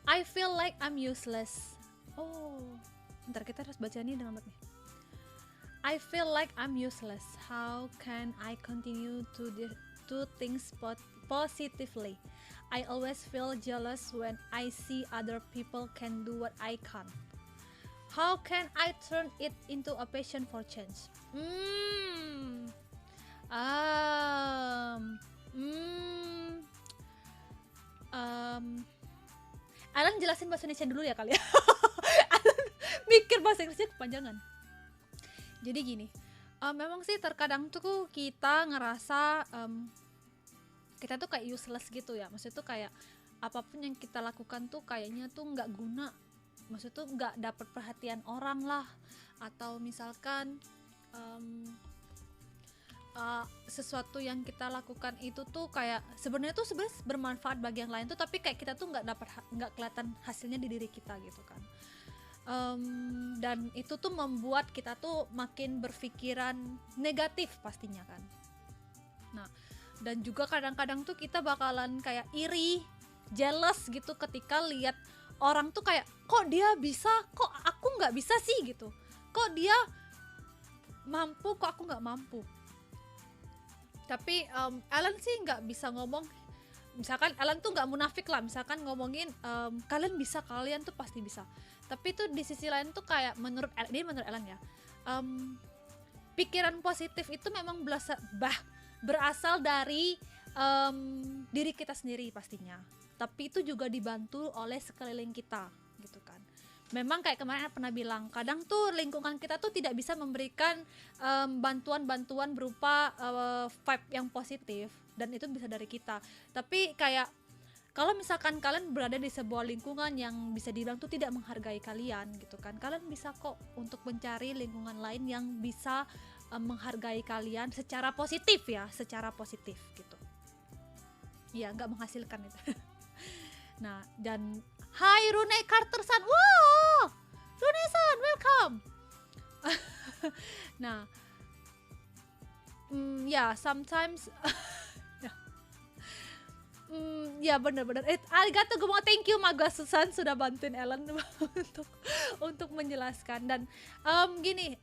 I feel like I'm useless. Oh, bentar kita harus baca ini dengan nih. I feel like I'm useless. How can I continue to do things positively? I always feel jealous when I see other people can do what I can't. How can I turn it into a passion for change? Um, mm, Alan jelasin bahasa Indonesia dulu ya kali ya. Alan mikir bahasa Inggrisnya kepanjangan. Jadi gini, memang sih terkadang tuh kita ngerasa kita tuh kayak useless gitu ya. Maksudnya tuh kayak apapun yang kita lakukan tuh kayaknya tuh nggak guna. Maksudnya tuh nggak dapet perhatian orang lah. Atau misalkan sesuatu yang kita lakukan itu tuh kayak sebenarnya bermanfaat bagi yang lain tuh, tapi kayak kita tuh nggak kelihatan hasilnya di diri kita gitu kan. Dan itu tuh membuat kita tuh makin berpikiran negatif pastinya kan. Nah, dan juga kadang-kadang tuh kita bakalan kayak iri, jealous gitu ketika lihat orang tuh kayak kok dia bisa, kok aku nggak bisa sih gitu, kok dia mampu, kok aku nggak mampu. Tapi Alan sih nggak bisa ngomong, misalkan Alan tuh nggak munafik lah, misalkan ngomongin kalian bisa, kalian tuh pasti bisa. Tapi tuh di sisi lain tuh kayak menurut Alan ya, pikiran positif itu memang berasal dari diri kita sendiri pastinya. Tapi itu juga dibantu oleh sekeliling kita gitu kan. Memang kayak kemarin pernah bilang, kadang tuh lingkungan kita tuh tidak bisa memberikan bantuan-bantuan berupa vibe yang positif, dan itu bisa dari kita. Tapi kayak kalau misalkan kalian berada di sebuah lingkungan yang bisa dibilang tuh tidak menghargai kalian gitu kan, kalian bisa kok untuk mencari lingkungan lain yang bisa menghargai kalian secara positif ya, secara positif gitu. Ya, nggak menghasilkan itu. Nah, dan Hai Rune Carter-san, wow, Rune-san, welcome. Nah, ya sometimes, ya benar-benar. Arigato gomo, thank you Magasu-san sudah bantuin Ellen untuk menjelaskan. Dan gini,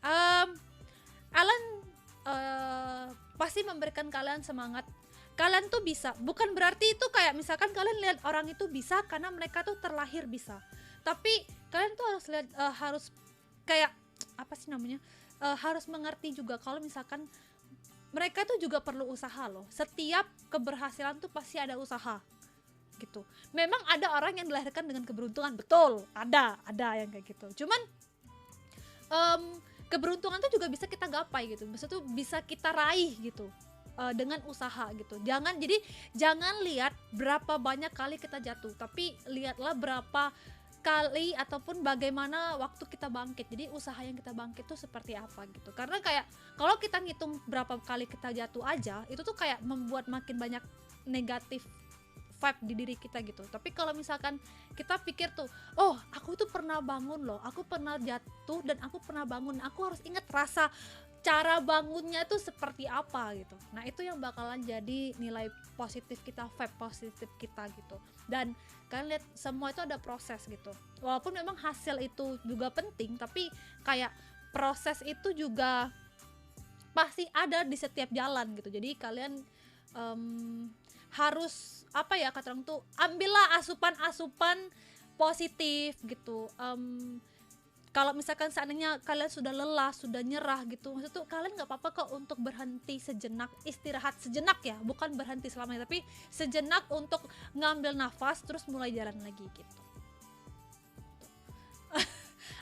Ellen pasti memberikan kalian semangat. Kalian tuh bisa, bukan berarti itu kayak misalkan kalian lihat orang itu bisa karena mereka tuh terlahir bisa. Tapi kalian tuh harus lihat, harus kayak apa sih namanya, harus mengerti juga kalau misalkan mereka tuh juga perlu usaha loh. Setiap keberhasilan tuh pasti ada usaha gitu. Memang ada orang yang dilahirkan dengan keberuntungan, betul, ada yang kayak gitu. Cuman keberuntungan tuh juga bisa kita gapai gitu, maksudnya tuh bisa kita raih gitu dengan usaha gitu. Jangan lihat berapa banyak kali kita jatuh, tapi lihatlah berapa kali ataupun bagaimana waktu kita bangkit. Jadi usaha yang kita bangkit tuh seperti apa gitu. Karena kayak kalau kita ngitung berapa kali kita jatuh aja, itu tuh kayak membuat makin banyak negatif vibe di diri kita gitu. Tapi kalau misalkan kita pikir tuh, oh aku tuh pernah bangun loh, aku pernah jatuh dan aku pernah bangun, aku harus ingat rasa cara bangunnya tuh seperti apa gitu. Nah itu yang bakalan jadi nilai positif kita, vibe positif kita gitu. Dan kalian lihat semua itu ada proses gitu. Walaupun memang hasil itu juga penting, tapi kayak proses itu juga pasti ada di setiap jalan gitu. Jadi kalian harus apa ya, kata orang tuh ambillah asupan positif gitu. Kalau misalkan seandainya kalian sudah lelah, sudah nyerah gitu, maksud tuh kalian nggak apa-apa kok untuk berhenti sejenak, istirahat sejenak ya, bukan berhenti selamanya, tapi sejenak untuk ngambil nafas terus mulai jalan lagi gitu.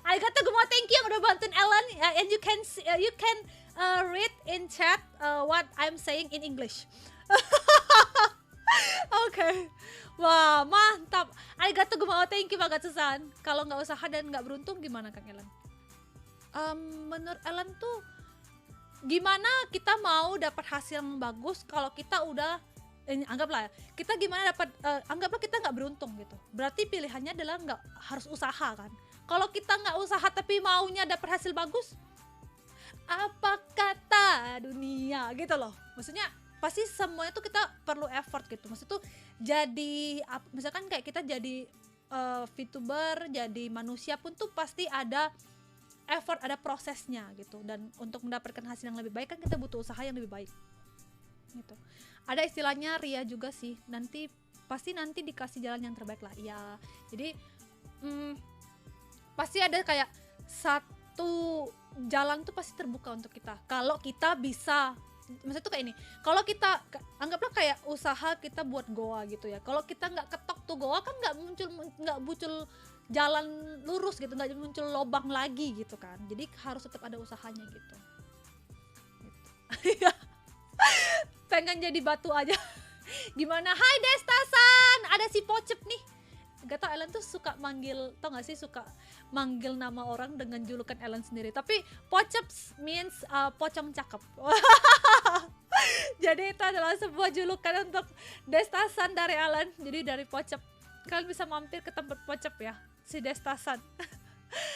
Arigato gomo, thank you yang udah bantuin Ellen, and you can read in chat what I'm saying in English. Oke. Wah, mantap. Arigato gomo, thank you Magatsu-san. Kalau nggak usaha dan nggak beruntung gimana Kang Ellen? Menurut Ellen tuh gimana kita mau dapat hasil yang bagus kalau kita udah anggaplah kita gimana dapat anggaplah kita nggak beruntung gitu. Berarti pilihannya adalah nggak harus usaha kan. Kalau kita nggak usaha tapi maunya dapat hasil bagus, apa kata dunia gitu loh. Maksudnya pasti semuanya tuh kita perlu effort gitu. Maksud tuh jadi misalkan kayak kita jadi VTuber, jadi manusia pun tuh pasti ada effort, ada prosesnya gitu. Dan untuk mendapatkan hasil yang lebih baik kan kita butuh usaha yang lebih baik gitu. Ada istilahnya Ria juga sih, pasti nanti dikasih jalan yang terbaik lah ya. Jadi pasti ada kayak satu jalan tuh pasti terbuka untuk kita kalau kita bisa. Maksudnya tuh kayak ini, kalau kita anggaplah kayak usaha kita buat goa gitu ya, kalau kita nggak ketok tuh goa kan nggak muncul jalan lurus gitu, nggak muncul lobang lagi gitu kan. Jadi harus tetap ada usahanya gitu. Pengen jadi batu aja. Gimana? Hai Destasan, ada si Pocep nih. Gak tau, Ellen tuh suka manggil, tau gak sih, suka manggil nama orang dengan julukan Ellen sendiri. Tapi Pocep means pocong cakep. Jadi itu adalah sebuah julukan untuk Destasan dari Ellen. Jadi dari Pocep, kalian bisa mampir ke tempat Pocep ya, si Destasan.